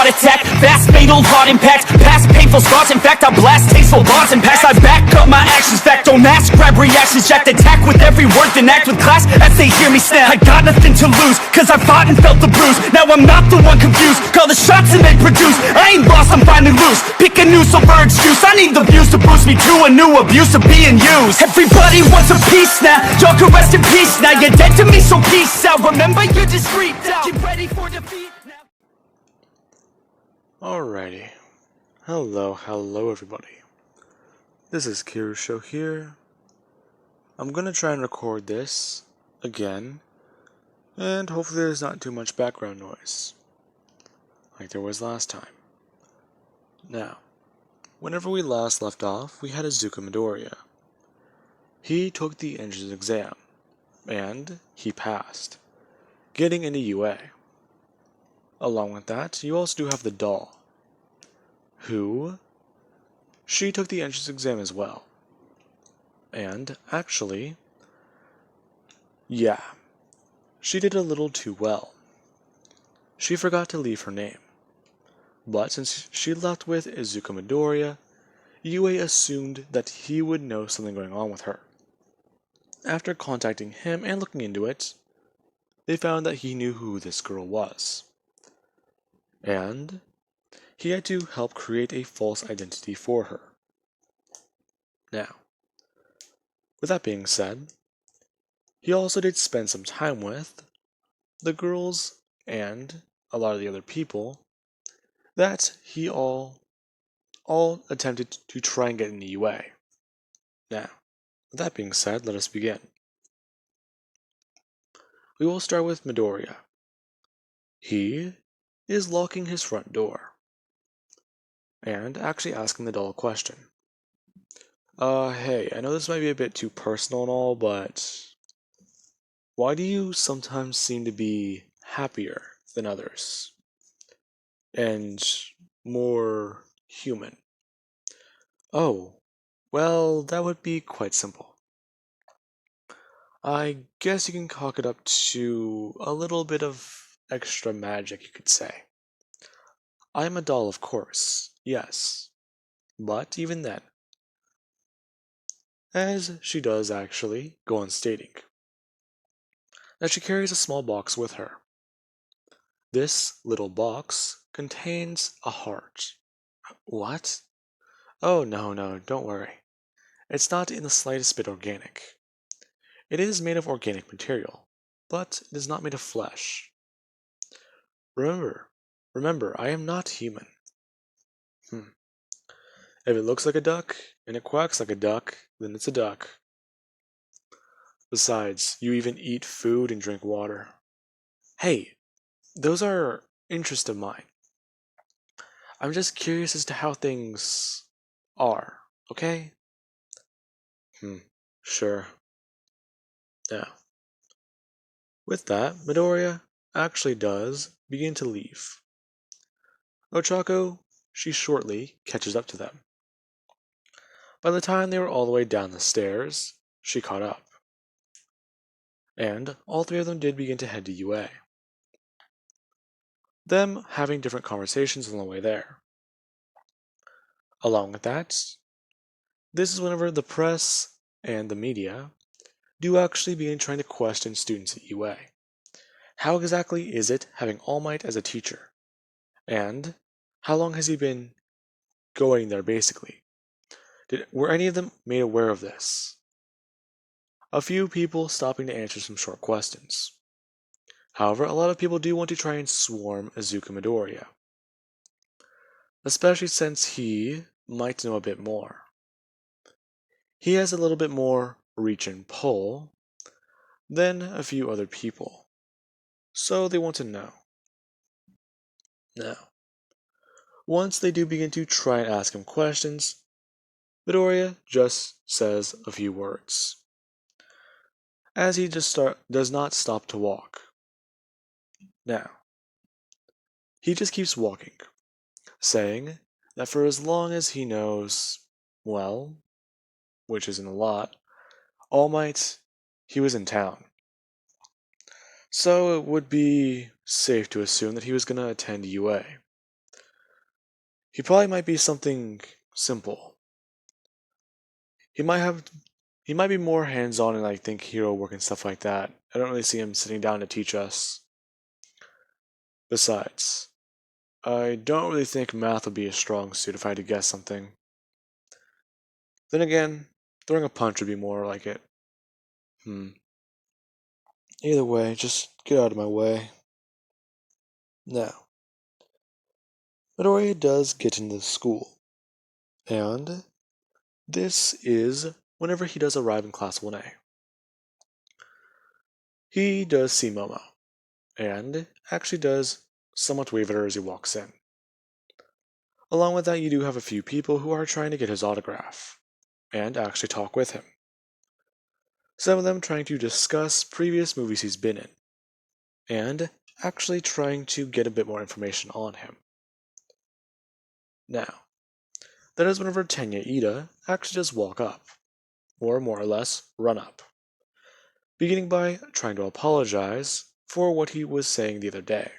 attack, fast fatal heart impact, past painful scars. In fact, I blast tasteful bars and packs. I back up my actions, fact don't ask, grab reactions, jacked attack with every word, then act with class as they hear me snap. I got nothing to lose, cause I fought and felt the bruise. Now I'm not the one confused, call the shots and they produce. I ain't lost, I'm finally loose, pick a new silver excuse. I need the views to boost me to a new abuse of being used. Everybody wants a piece now, y'all can rest in peace now. You're dead to me, so peace out. Remember, you're just freaked out. Get ready for defeat now. Alrighty. Hello everybody. This is Kirusho here. I'm gonna try and record this again, and hopefully there's not too much background noise, like there was last time. Now, whenever we last left off, we had Izuku Midoriya. He took the entrance exam, and he passed, getting into UA. Along with that, you also do have the doll, she took the entrance exam as well. And actually, yeah, she did a little too well. She forgot to leave her name. But since she left with Izuku Midoriya, UA assumed that he would know something going on with her. After contacting him and looking into it, they found that he knew who this girl was. And he had to help create a false identity for her. Now, with that being said, he also did spend some time with the girls and a lot of the other people that he all attempted to try and get into UA. Now, with that being said, let us begin. We will start with Midoriya. He is locking his front door and actually asking the doll a question. Hey, I know this might be a bit too personal and all, but why do you sometimes seem to be happier than others? And more human? Oh, well, that would be quite simple. I guess you can cock it up to a little bit of extra magic, you could say. I'm a doll, of course, yes. But even then, as she does actually go on stating, that she carries a small box with her. This little box contains a heart. What? Oh, no, don't worry. It's not in the slightest bit organic. It is made of organic material, but it is not made of flesh. Remember, I am not human. If it looks like a duck, and it quacks like a duck, then it's a duck. Besides, you even eat food and drink water. Hey, those are interests of mine. I'm just curious as to how things are, okay? Sure. Now, with that, Midoriya actually does begin to leave. Ochako, she shortly catches up to them. By the time they were all the way down the stairs, she caught up. And all three of them did begin to head to UA. Them having different conversations on the way there. Along with that, this is whenever the press and the media do actually begin trying to question students at UA. How exactly is it having All Might as a teacher? And how long has he been going there basically? Were any of them made aware of this? A few people stopping to answer some short questions. However, a lot of people do want to try and swarm Izuku Midoriya, especially since he might know a bit more. He has a little bit more reach and pull than a few other people, so they want to know. Now, once they do begin to try and ask him questions, Midoriya just says a few words, as he does not stop to walk. Now, he just keeps walking, saying that for as long as he knows, well, which isn't a lot, All Might, he was in town. So it would be safe to assume that he was going to attend UA. He probably might be something simple. He might have he might be more hands-on in like think hero work and stuff like that. I don't really see him sitting down to teach us. Besides, I don't really think math would be a strong suit if I had to guess something. Then again, throwing a punch would be more like it. Hmm. Either way, just get out of my way. Now, Midoriya does get into the school, and this is whenever he does arrive in Class 1A. He does see Momo, and actually does somewhat wave at her as he walks in. Along with that, you do have a few people who are trying to get his autograph, and actually talk with him. Some of them trying to discuss previous movies he's been in, and actually trying to get a bit more information on him. Now, that is whenever Tenya Ida actually does walk up, or more or less run up, beginning by trying to apologize for what he was saying the other day,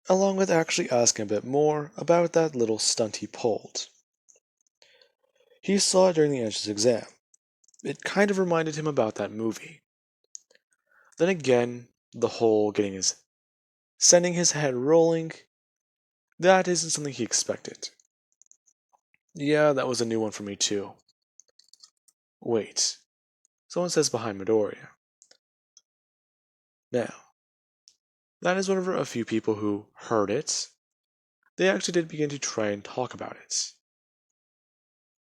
along with actually asking a bit more about that little stunt he pulled. He saw it during the entrance exam. It kind of reminded him about that movie. Then again, the whole sending his head rolling, that isn't something he expected. Yeah, that was a new one for me too. Wait, someone says behind Midoriya. Now, that is whenever a few people who heard it, they actually did begin to try and talk about it.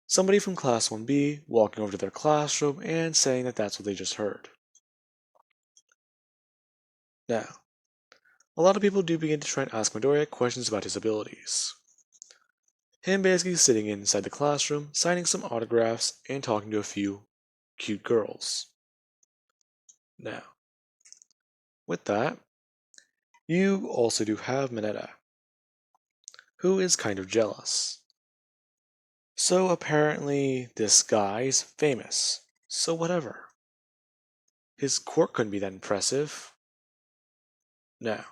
Somebody from Class 1B walking over to their classroom and saying that that's what they just heard. Now, a lot of people do begin to try and ask Midoriya questions about his abilities. Him basically sitting inside the classroom, signing some autographs, and talking to a few cute girls. Now, with that, you also do have Mineta, who is kind of jealous. So apparently this guy's famous, so whatever. His quirk couldn't be that impressive. Now,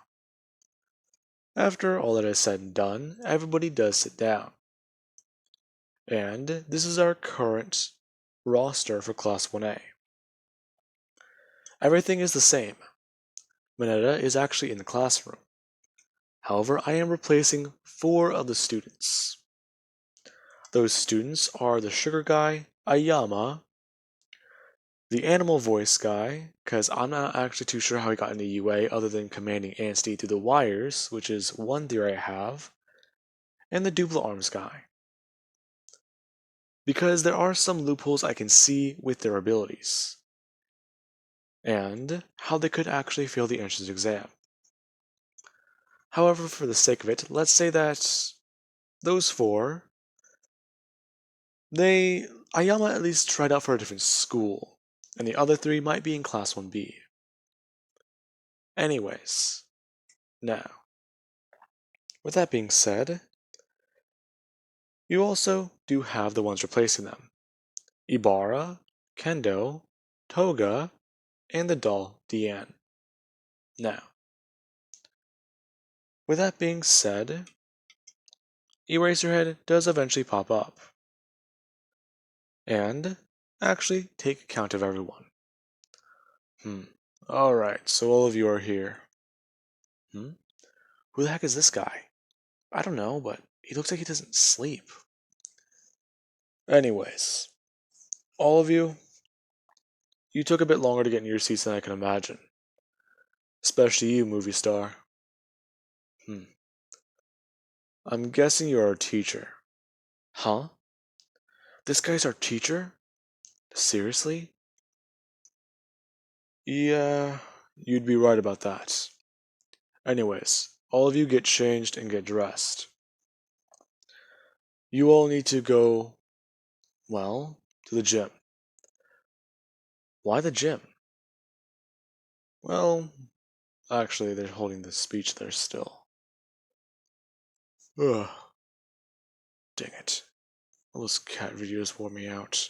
after all that is said and done, everybody does sit down. And this is our current roster for Class 1A. Everything is the same. Mineta is actually in the classroom. However, I am replacing 4 of the students. Those students are the sugar guy, Ayama, the animal voice guy, because I'm not actually too sure how he got into UA other than commanding Anstey through the wires, which is one theory I have, and the double arms guy. Because there are some loopholes I can see with their abilities, and how they could actually fail the entrance exam. However, for the sake of it, let's say that those 4, Ayama at least tried out for a different school, and the other 3 might be in Class 1B. Anyways, now, with that being said, you also do have the ones replacing them. Ibara, Kendo, Toga, and the doll Diane. Now, with that being said, Eraserhead does eventually pop up, and actually take account of everyone. Alright, so all of you are here. Who the heck is this guy? I don't know, but he looks like he doesn't sleep. Anyways, all of you, you took a bit longer to get in your seats than I can imagine. Especially you, movie star. I'm guessing you're our teacher. Huh? This guy's our teacher? Seriously? Yeah, you'd be right about that. Anyways, all of you get changed and get dressed. You all need to go, well, to the gym. Why the gym? Well, actually, they're holding the speech there still. Ugh. Dang it. All those cat videos wore me out.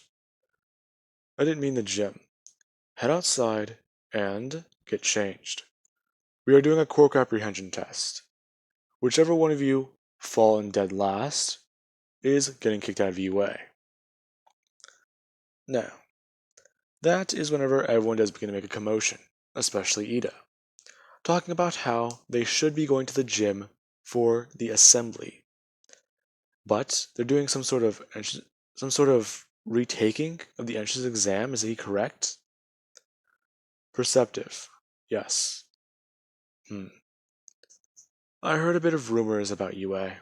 I didn't mean the gym. Head outside and get changed. We are doing a quirk apprehension test. Whichever one of you fallen dead last is getting kicked out of UA. Now, that is whenever everyone does begin to make a commotion, especially Ida, talking about how they should be going to the gym for the assembly. But they're doing some sort of retaking of the entrance exam. Is he correct? Perceptive. Yes. I heard a bit of rumors about UA.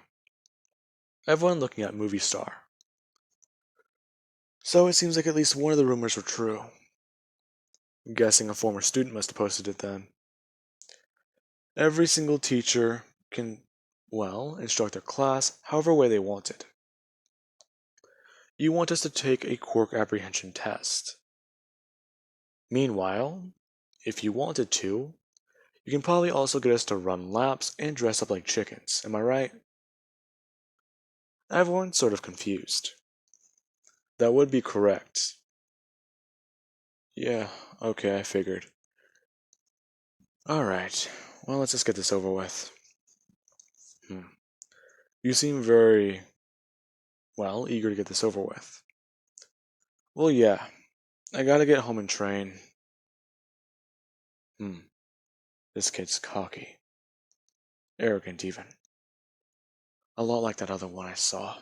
Everyone looking at Movie Star. So it seems like at least one of the rumors were true. I'm guessing a former student must have posted it then. Every single teacher can, well, instruct their class however way they want it. You want us to take a quirk apprehension test. Meanwhile, if you wanted to, you can probably also get us to run laps and dress up like chickens, am I right? Everyone's sort of confused. That would be correct. Yeah, okay, I figured. Alright, well, let's just get this over with. You seem very, well, eager to get this over with. Well, yeah, I gotta get home and train. This kid's cocky. Arrogant, even. A lot like that other one I saw.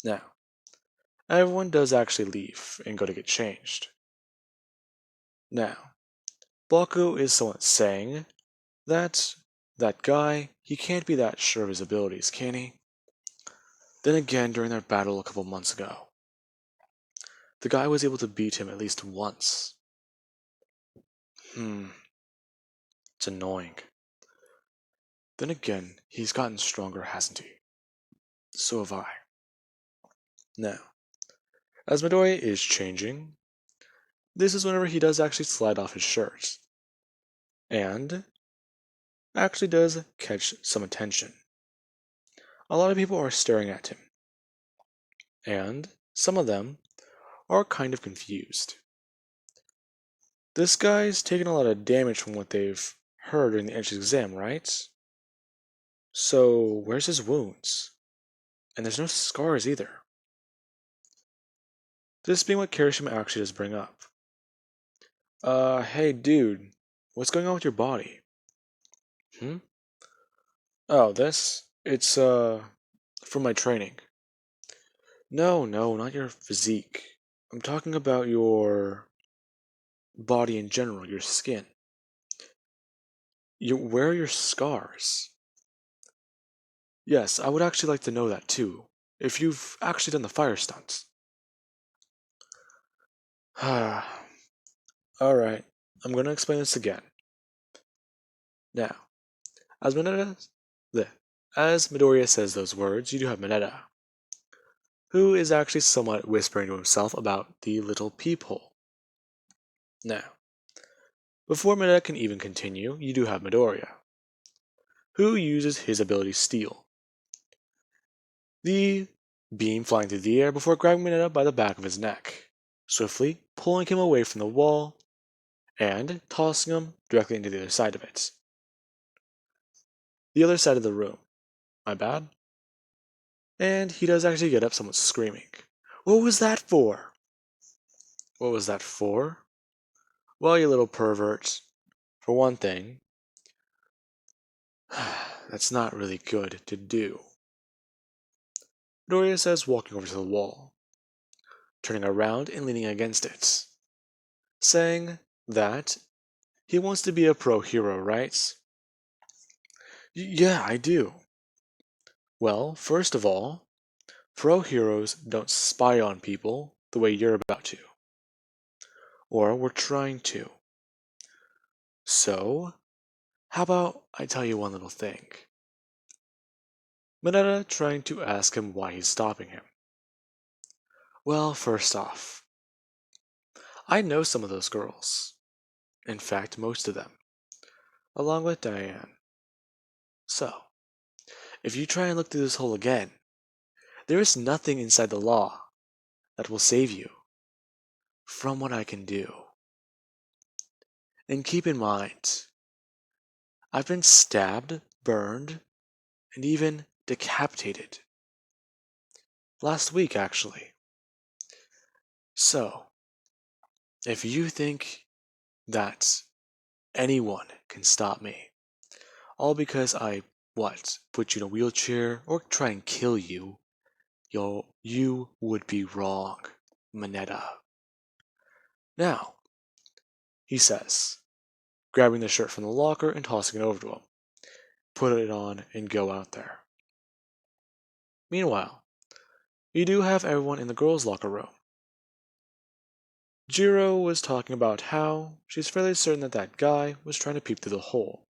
Now, everyone does actually leave and go to get changed. Now, Baku is somewhat saying that guy, he can't be that sure of his abilities, can he? Then again, during their battle a couple months ago, the guy was able to beat him at least once. It's annoying. Then again, he's gotten stronger, hasn't he? So have I. Now, as Midoriya is changing, this is whenever he does actually slide off his shirt. And actually does catch some attention. A lot of people are staring at him. And some of them are kind of confused. This guy's taken a lot of damage from what they've heard during the entrance exam, right? So, where's his wounds? And there's no scars either. This being what Kirishima actually does bring up. Hey dude, what's going on with your body? Oh, this? It's, from my training. No, not your physique. I'm talking about your body in general, your skin. Where are your scars? Yes, I would actually like to know that too, if you've actually done the fire stunts. Alright, I'm gonna explain this again. Now, as Midoriya says those words, you do have Mineta, who is actually somewhat whispering to himself about the little peephole. Now, before Mineta can even continue, you do have Midoriya, who uses his ability Steel. The beam flying through the air before grabbing Mineta by the back of his neck, swiftly pulling him away from the wall and tossing him directly into the other side of it. The other side of the room. My bad? And he does actually get up somewhat screaming. What was that for? What was that for? Well, you little pervert. For one thing, that's not really good to do. Midoriya says, walking over to the wall, turning around and leaning against it, saying that he wants to be a pro hero, right? Yeah, I do. Well, first of all, pro heroes don't spy on people the way you're about to. Or we're trying to. So, how about I tell you one little thing? Mineta trying to ask him why he's stopping him. Well, first off, I know some of those girls. In fact, most of them. Along with Diane. So, if you try and look through this hole again, there is nothing inside the law that will save you from what I can do. And keep in mind, I've been stabbed, burned, and even decapitated. Last week, actually. So, if you think that anyone can stop me, all because I, put you in a wheelchair or try and kill you, you would be wrong, Mineta. Now, he says, grabbing the shirt from the locker and tossing it over to him. Put it on and go out there. Meanwhile, you do have everyone in the girls' locker room. Jiro was talking about how she's fairly certain that that guy was trying to peep through the hole,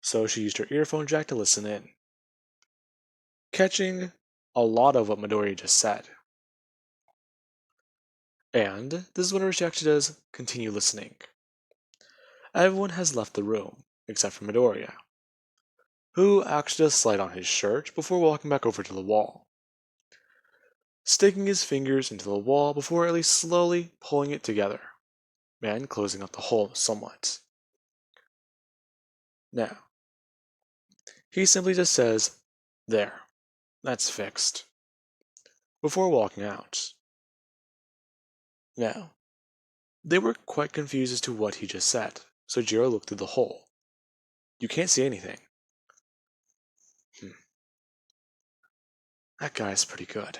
so she used her earphone jack to listen in, catching a lot of what Midori just said. And this is whenever she actually does continue listening. Everyone has left the room, except for Midoriya, who actually does slide on his shirt before walking back over to the wall, sticking his fingers into the wall before at least slowly pulling it together, and closing up the hole somewhat. Now, he simply just says, "There, that's fixed," before walking out. Now, they were quite confused as to what he just said, so Jiro looked through the hole. You can't see anything. That guy's pretty good.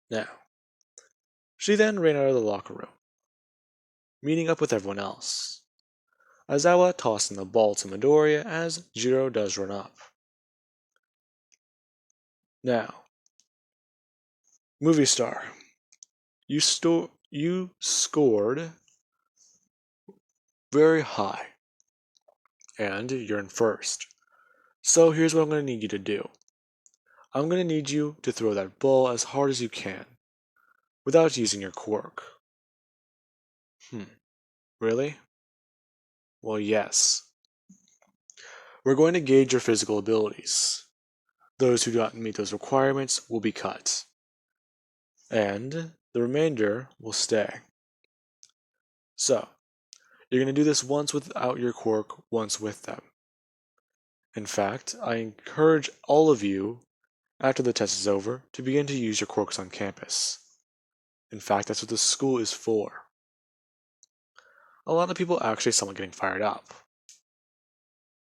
Now, she then ran out of the locker room, meeting up with everyone else. Aizawa tossing the ball to Midoriya as Jiro does run up. Now, movie star, you scored very high, and you're in first. So here's what I'm going to need you to do. I'm going to need you to throw that ball as hard as you can, without using your quirk. Really? Well, yes. We're going to gauge your physical abilities. Those who do not meet those requirements will be cut, and the remainder will stay. So, you're going to do this once without your quirk, once with them. In fact, I encourage all of you, after the test is over, to begin to use your quirks on campus. In fact, that's what the school is for. A lot of people actually somewhat getting fired up.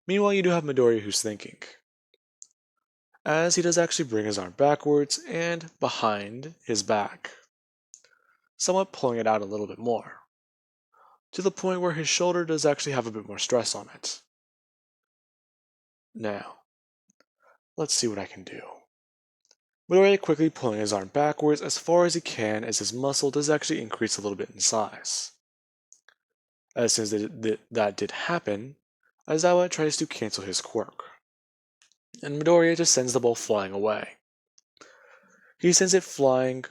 Meanwhile, you do have Midori who's thinking, as he does actually bring his arm backwards and behind his back, somewhat pulling it out a little bit more, to the point where his shoulder does actually have a bit more stress on it. Now, let's see what I can do. Midori quickly pulling his arm backwards as far as he can as his muscle does actually increase a little bit in size. As soon as that did happen, Aizawa tries to cancel his quirk, and Midoriya just sends the ball flying away. He sends it flying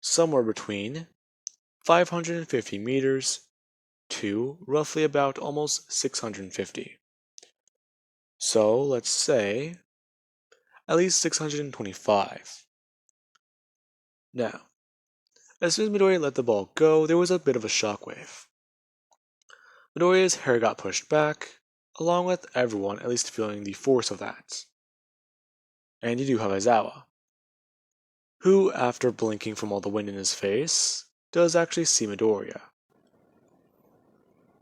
somewhere between 550 meters to roughly about almost 650. So let's say at least 625. Now, as soon as Midoriya let the ball go, there was a bit of a shockwave. Midoriya's hair got pushed back, along with everyone at least feeling the force of that. And you do have Aizawa, who, after blinking from all the wind in his face, does actually see Midoriya.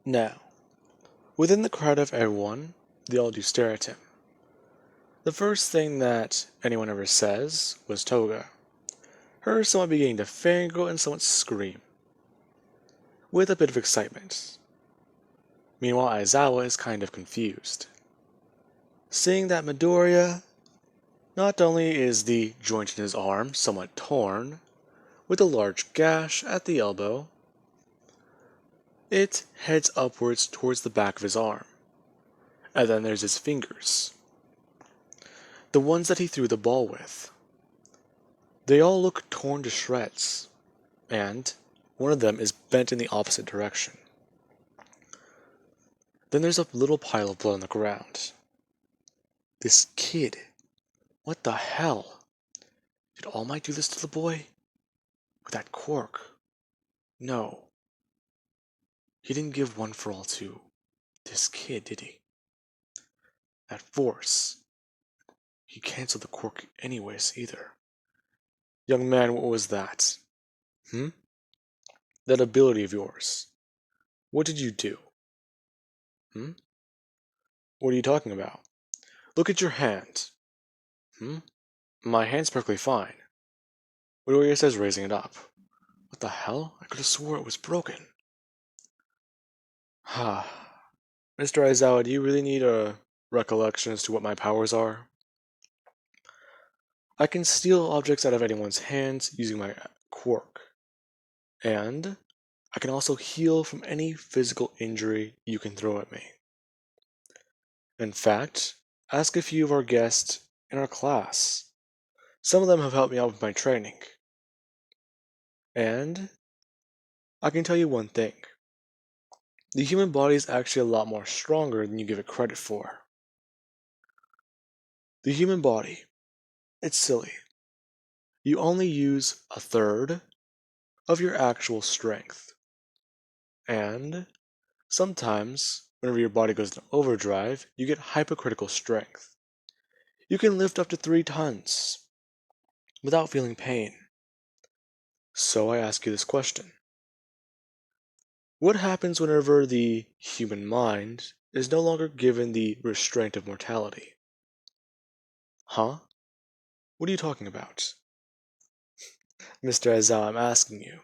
Now, within the crowd of everyone, they all do stare at him. The first thing that anyone ever says was Toga, her somewhat beginning to fangirl and somewhat scream, with a bit of excitement. Meanwhile, Aizawa is kind of confused, seeing that Midoriya, not only is the joint in his arm somewhat torn, with a large gash at the elbow, it heads upwards towards the back of his arm, and then there's his fingers, the ones that he threw the ball with. They all look torn to shreds, and one of them is bent in the opposite direction. Then there's a little pile of blood on the ground. This kid, what the hell? Did All Might do this to the boy? With that quirk? No. He didn't give one for all to this kid, did he? that force. He canceled the quirk anyways, either. Young man, what was that? Hmm? That ability of yours. What did you do? Hmm? What are you talking about? Look at your hand. Hmm? My hand's perfectly fine. Midoriya says, raising it up. What the hell? I could have swore it was broken. Ha. Mr. Aizawa, do you really need a recollection as to what my powers are? I can steal objects out of anyone's hands using my quirk. And I can also heal from any physical injury you can throw at me. In fact, ask a few of our guests in our class. Some of them have helped me out with my training. And I can tell you one thing. The human body is actually a lot more stronger than you give it credit for. The human body, it's silly. You only use a third of your actual strength. And sometimes, whenever your body goes into overdrive, you get hypercritical strength. You can lift up to 3 tons without feeling pain. So I ask you this question. What happens whenever the human mind is no longer given the restraint of mortality? Huh? What are you talking about? Mr. Aizawa, I'm asking you.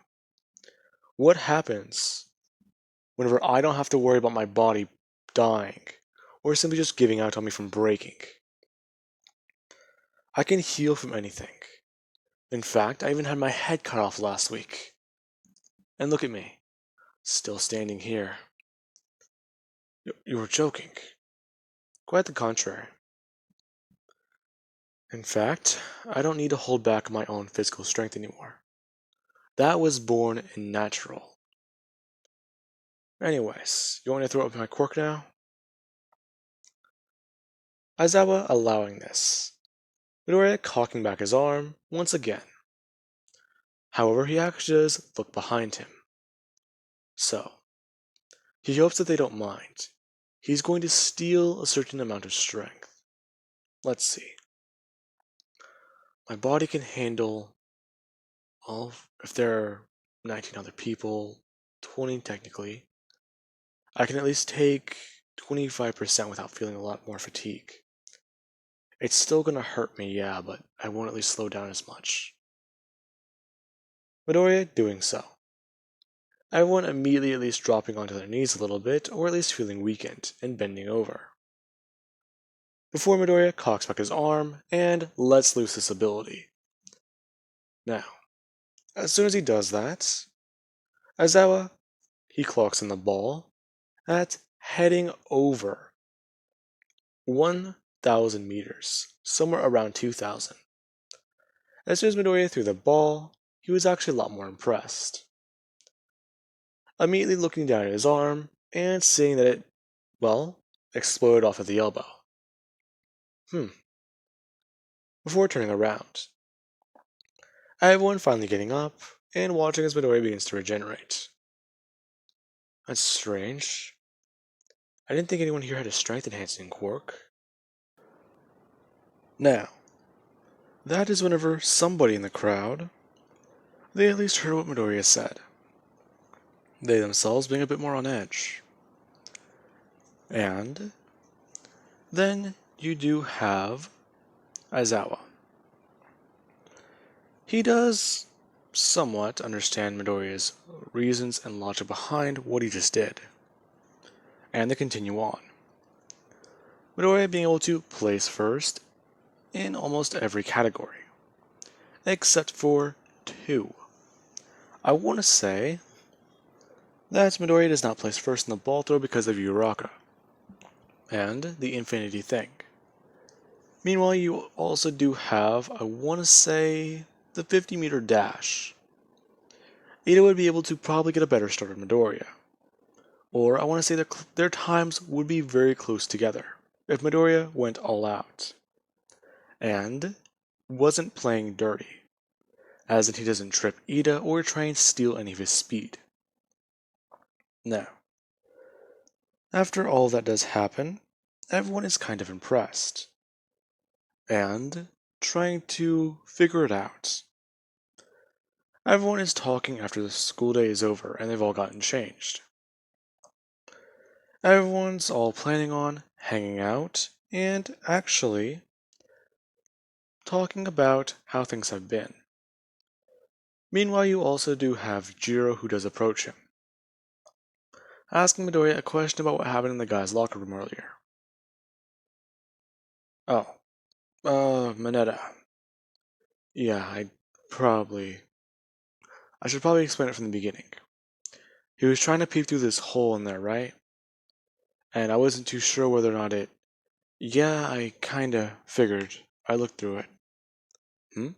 What happens whenever I don't have to worry about my body dying, or simply just giving out on me from breaking? I can heal from anything. In fact, I even had my head cut off last week. And look at me, still standing here. You were joking. Quite the contrary. In fact, I don't need to hold back my own physical strength anymore. That was born and natural. Anyways, you want me to throw up my quirk now? Aizawa allowing this. Midoriya cocking back his arm once again. However, he actually does look behind him. So, he hopes that they don't mind. He's going to steal a certain amount of strength. Let's see. My body can handle, well, if there are 19 other people, 20 technically, I can at least take 25% without feeling a lot more fatigue. It's still gonna hurt me, yeah, but I won't at least slow down as much. Midoriya doing so. Everyone immediately at least dropping onto their knees a little bit, or at least feeling weakened and bending over. Before Midoriya cocks back his arm and lets loose this ability. Now, as soon as he does that, Aizawa, he clocks in the ball at heading over 1,000 meters, somewhere around 2,000. As soon as Midoriya threw the ball, he was actually a lot more impressed. Immediately looking down at his arm and seeing that it, well, exploded off at the elbow. Before turning around. Everyone finally getting up and watching as Midoriya begins to regenerate. That's strange. I didn't think anyone here had a strength enhancing quirk. Now, that is whenever somebody in the crowd, they at least heard what Midoriya said. They themselves being a bit more on edge. And then you do have Aizawa. He does somewhat understand Midoriya's reasons and logic behind what he just did. And they continue on. Midoriya being able to place first in almost every category, except for 2. I want to say that Midoriya does not place first in the ball throw because of Uraka and the Infinity thing. Meanwhile, you also do have, I want to say, the 50-meter dash. Ida would be able to probably get a better start than Midoriya. Or I want to say that their times would be very close together if Midoriya went all out. And wasn't playing dirty, as in he doesn't trip Ida or try and steal any of his speed. Now, after all that does happen, everyone is kind of impressed and trying to figure it out. Everyone is talking after the school day is over and they've all gotten changed. Everyone's all planning on hanging out and actually talking about how things have been. Meanwhile, you also do have Jiro who does approach him, asking Midoriya a question about what happened in the guy's locker room earlier. Oh, Mineta. Yeah, I should probably explain it from the beginning. He was trying to peek through this hole in there, right? And I wasn't too sure whether or not it. Yeah, I kinda figured. I looked through it. Hmm?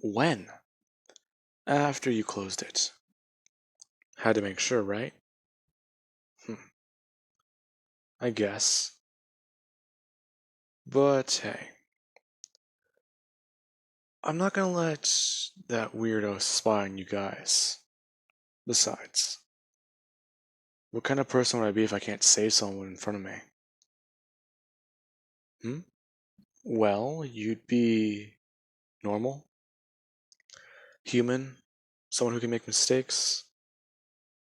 When? After you closed it. Had to make sure, right? I guess. But hey, I'm not gonna let that weirdo spy on you guys. Besides, what kind of person would I be if I can't save someone in front of me? Hmm? Well, you'd be normal, human, someone who can make mistakes.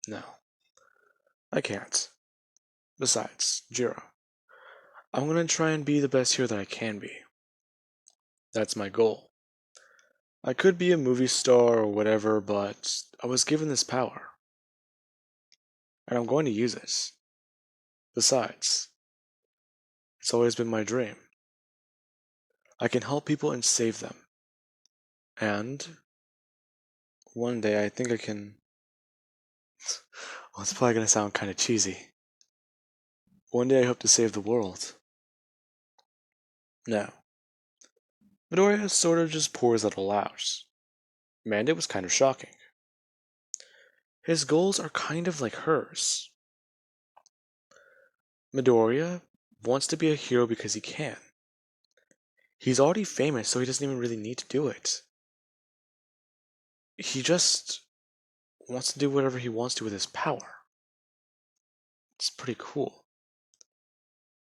No, I can't. Besides, Jiro, I'm gonna try and be the best hero that I can be. That's my goal. I could be a movie star or whatever, but I was given this power, and I'm going to use it. Besides, it's always been my dream. I can help people and save them. And one day I think I can. Well, it's probably gonna sound kind of cheesy. One day I hope to save the world. Now, Midoriya sort of just pours it all out. And it was kind of shocking. His goals are kind of like hers. Midoriya wants to be a hero because he can. He's already famous, so he doesn't even really need to do it. He just wants to do whatever he wants to with his power. It's pretty cool.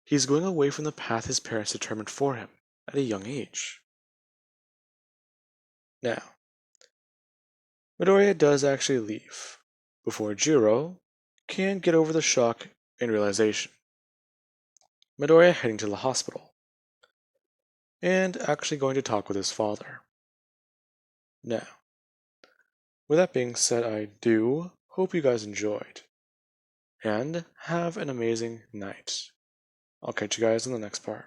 He's going away from the path his parents determined for him at a young age. Now, Midoriya does actually leave, before Jiro can get over the shock and realization. Midoriya heading to the hospital, and actually going to talk with his father. Now, with that being said, I do hope you guys enjoyed, and have an amazing night. I'll catch you guys in the next part.